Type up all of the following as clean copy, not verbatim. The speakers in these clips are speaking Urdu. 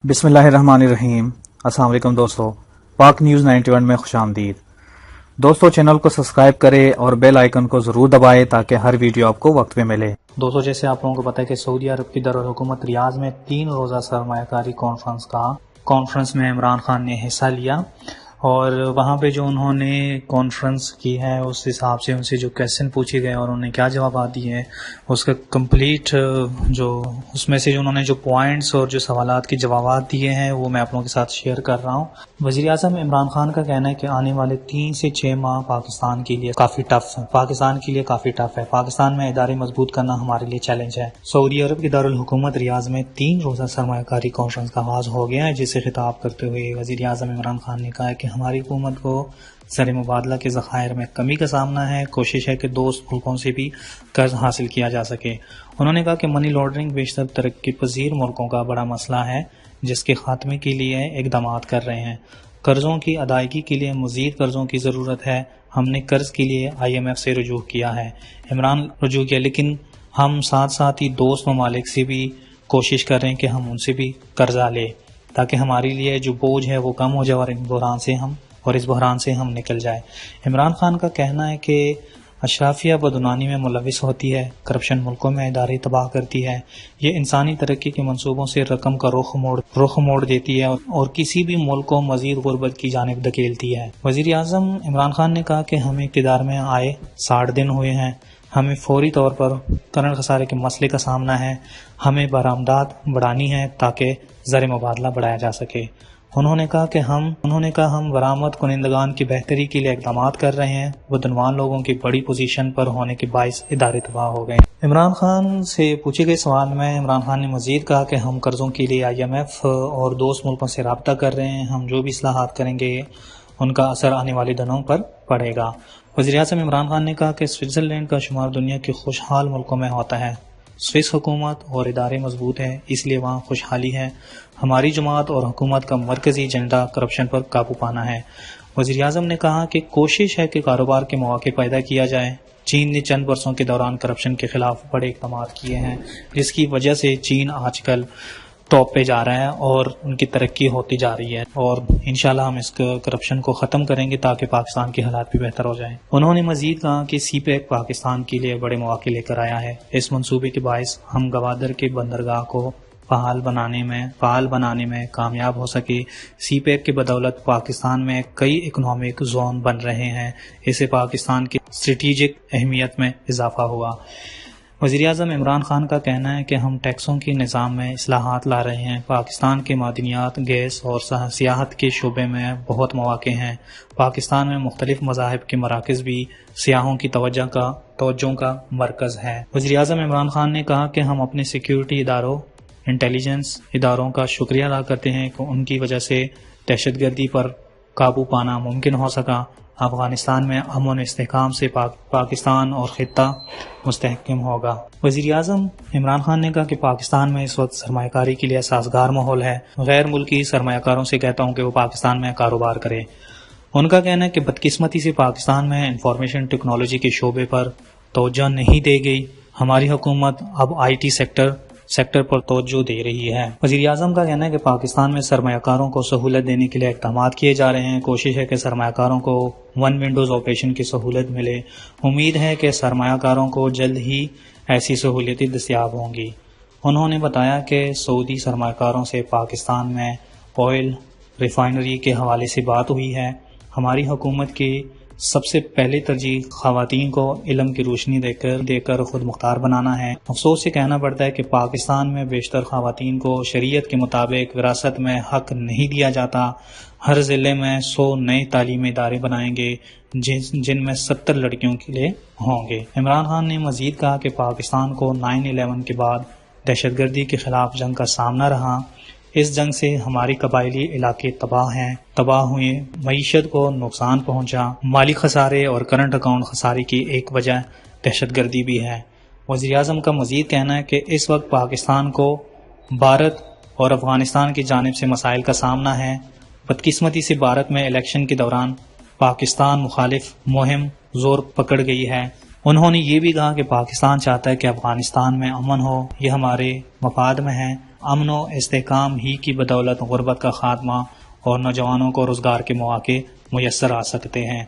بسم اللہ الرحمن الرحیم۔ السلام علیکم دوستو، پاک نیوز 91 میں خوش آمدید۔ دوستو چینل کو سبسکرائب کرے اور بیل آئیکن کو ضرور دبائے تاکہ ہر ویڈیو آپ کو وقت پہ ملے۔ دوستو جیسے آپ لوگوں کو پتہ ہے کہ سعودی عرب کی دارالحکومت ریاض میں 3 روزہ سرمایہ کاری کانفرنس میں عمران خان نے حصہ لیا، اور وہاں پہ جو انہوں نے کانفرنس کی ہے اس حساب سے ان سے جو کویسچن پوچھے گئے اور انہوں نے کیا جوابات دیے ہیں اس کا کمپلیٹ اس میں سے جو انہوں نے جو پوائنٹس اور جو سوالات کے جوابات دیے ہیں وہ میں آپ لوگوں کے ساتھ شیئر کر رہا ہوں۔ وزیر اعظم عمران خان کا کہنا ہے کہ آنے والے 3 سے 6 ماہ پاکستان کے لیے کافی ٹف ہے۔ پاکستان میں ادارے مضبوط کرنا ہمارے لیے چیلنج ہے۔ سعودی عرب کی دارالحکومت ریاض میں 3 روزہ سرمایہ کاری کانفرنس کا آغاز ہو گیا ہے، جس سے خطاب کرتے ہوئے وزیر اعظم عمران خان نے کہا کہ ہماری حکومت کو زر مبادلہ کے ذخائر میں کمی کا سامنا ہے۔ کوشش ہے کہ دوست ملکوں سے بھی قرض حاصل کیا جا سکے۔ انہوں نے کہا کہ منی لانڈرنگ بیشتر ترقی پذیر ملکوں کا بڑا مسئلہ ہے، جس کے خاتمے کے لیے اقدامات کر رہے ہیں۔ قرضوں کی ادائیگی کے لیے مزید قرضوں کی ضرورت ہے۔ ہم نے قرض کے لیے IMF سے رجوع کیا، لیکن ہم ساتھ ہی دوست ممالک سے بھی کوشش کر رہے ہیں کہ ہم ان سے بھی قرضہ لیں تاکہ ہمارے لیے جو بوجھ ہے وہ کم ہو جائے اور اس بحران سے ہم نکل جائے۔ عمران خان کا کہنا ہے کہ اشرافیہ بدعنوانی میں ملوث ہوتی ہے، کرپشن ملکوں میں ادارے تباہ کرتی ہے، یہ انسانی ترقی کے منصوبوں سے رقم کا رخ موڑ دیتی ہے اور کسی بھی ملک کو مزید غربت کی جانب دھکیلتی ہے۔ وزیر اعظم عمران خان نے کہا کہ ہمیں اقتدار میں آئے 60 دن ہوئے ہیں، ہمیں فوری طور پر کرنٹ خسارے کے مسئلے کا سامنا ہے، ہمیں برآمدات بڑھانی ہے تاکہ زر مبادلہ بڑھایا جا سکے۔ انہوں نے کہا ہم برآمد کنندگان کی بہتری کے لیے اقدامات کر رہے ہیں، بدعنوان لوگوں کی بڑی پوزیشن پر ہونے کے باعث ادارے تباہ ہو گئے۔ عمران خان سے پوچھے گئے سوال میں عمران خان نے مزید کہا کہ ہم قرضوں کے لیے IMF اور دوست ملکوں سے رابطہ کر رہے ہیں، ہم جو بھی اصلاحات کریں گے ان کا اثر آنے والے دنوں پر پڑے گا۔ وزیر اعظم عمران خان نے کہا کہ سوئٹزرلینڈ کا شمار دنیا کے خوشحال ملکوں میں ہوتا ہے۔ سوئس حکومت اور ادارے مضبوط ہیں، اس لیے وہاں خوشحالی ہے۔ ہماری جماعت اور حکومت کا مرکزی ایجنڈا کرپشن پر قابو پانا ہے۔ وزیر اعظم نے کہا کہ کوشش ہے کہ کاروبار کے مواقع پیدا کیا جائے۔ چین نے چند برسوں کے دوران کرپشن کے خلاف بڑے اقدامات کیے ہیں، جس کی وجہ سے چین آج کل ٹاپ پہ جا رہا ہے اور ان کی ترقی ہوتی جا رہی ہے، اور انشاءاللہ ہم اس کرپشن کو ختم کریں گے تاکہ پاکستان کے حالات بھی بہتر ہو جائیں۔ انہوں نے مزید کہا کہ CPEC پاکستان کے لیے بڑے مواقع لے کر آیا ہے۔ اس منصوبے کے باعث ہم گوادر کے بندرگاہ کو فعال بنانے میں کامیاب ہو سکے۔ CPEC کی بدولت پاکستان میں کئی اکنامک زون بن رہے ہیں، اس سے پاکستان کی اسٹریٹجک اہمیت میں اضافہ ہوا۔ وزیر اعظم عمران خان کا کہنا ہے کہ ہم ٹیکسوں کے نظام میں اصلاحات لا رہے ہیں۔ پاکستان کے معدنیات، گیس اور سیاحت کے شعبے میں بہت مواقع ہیں۔ پاکستان میں مختلف مذاہب کے مراکز بھی سیاحوں کی توجہ کا مرکز ہے۔ وزیر اعظم عمران خان نے کہا کہ ہم اپنے سیکیورٹی اداروں، انٹیلیجنس اداروں کا شکریہ ادا کرتے ہیں کہ ان کی وجہ سے دہشت گردی پر قابو پانا ممکن ہو سکا۔ افغانستان میں امن و استحکام سے پاکستان اور خطہ مستحکم ہوگا۔ وزیر اعظم عمران خان نے کہا کہ پاکستان میں اس وقت سرمایہ کاری کے لیے سازگار ماحول ہے۔ غیر ملکی سرمایہ کاروں سے کہتا ہوں کہ وہ پاکستان میں کاروبار کریں۔ ان کا کہنا ہے کہ بدقسمتی سے پاکستان میں انفارمیشن ٹیکنالوجی کے شعبے پر توجہ نہیں دی گئی۔ ہماری حکومت اب IT سیکٹر پر توجہ دے رہی ہے۔ وزیر اعظم کا کہنا ہے کہ پاکستان میں سرمایہ کاروں کو سہولت دینے کے لیے اقدامات کیے جا رہے ہیں۔ کوشش ہے کہ سرمایہ کاروں کو ون ونڈوز آپریشن کی سہولت ملے۔ امید ہے کہ سرمایہ کاروں کو جلد ہی ایسی سہولتیں دستیاب ہوں گی۔ انہوں نے بتایا کہ سعودی سرمایہ کاروں سے پاکستان میں آئل ریفائنری کے حوالے سے بات ہوئی ہے۔ ہماری حکومت کی سب سے پہلی ترجیح خواتین کو علم کی روشنی دے کر خود مختار بنانا ہے۔ افسوس سے کہنا پڑتا ہے کہ پاکستان میں بیشتر خواتین کو شریعت کے مطابق وراثت میں حق نہیں دیا جاتا۔ ہر ضلع میں 100 نئے تعلیمی ادارے بنائیں گے جن میں 70 لڑکیوں کے لیے ہوں گے۔ عمران خان نے مزید کہا کہ پاکستان کو 9/11 کے بعد دہشت گردی کے خلاف جنگ کا سامنا رہا۔ اس جنگ سے ہماری قبائلی علاقے تباہ ہوئے، معیشت کو نقصان پہنچا۔ مالی خسارے اور کرنٹ اکاؤنٹ خسارے کی ایک وجہ دہشت گردی بھی ہے۔ وزیر اعظم کا مزید کہنا ہے کہ اس وقت پاکستان کو بھارت اور افغانستان کی جانب سے مسائل کا سامنا ہے۔ بدقسمتی سے بھارت میں الیکشن کے دوران پاکستان مخالف مہم زور پکڑ گئی ہے۔ انہوں نے یہ بھی کہا کہ پاکستان چاہتا ہے کہ افغانستان میں امن ہو، یہ ہمارے مفاد میں ہے۔ امن و استحکام ہی کی بدولت غربت کا خاتمہ اور نوجوانوں کو روزگار کے مواقع میسر آ سکتے ہیں۔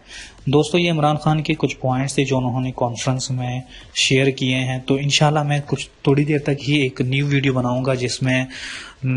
دوستو یہ عمران خان کے کچھ پوائنٹس تھے جو انہوں نے کانفرنس میں شیئر کیے ہیں، تو انشاءاللہ میں کچھ تھوڑی دیر تک ہی ایک نیو ویڈیو بناؤں گا جس میں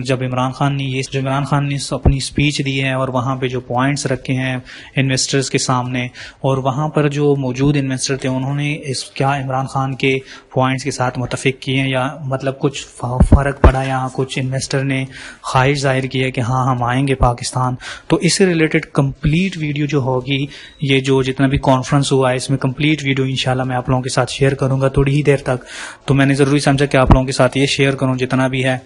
جب عمران خان نے اپنی اسپیچ دی ہے اور وہاں پہ جو پوائنٹس رکھے ہیں انویسٹرز کے سامنے، اور وہاں پر جو موجود انویسٹر تھے انہوں نے کیا عمران خان کے پوائنٹس کے ساتھ متفق کیے ہیں یا مطلب کچھ فرق پڑا یا کچھ انویسٹر نے خواہش ظاہر کی ہے کہ ہاں ہم آئیں گے پاکستان، تو اس سے ریلیٹڈ کمپلیٹ ویڈیو جو ہوگی، یہ جو جتنا بھی کانفرنس ہوا ہے اس میں کمپلیٹ ویڈیو انشاءاللہ میں آپ لوگوں کے ساتھ شیئر کروں گا تھوڑی ہی دیر تک، تو میں نے ضروری سمجھا کہ آپ لوگوں کے ساتھ یہ شیئر کروں جتنا بھی ہے۔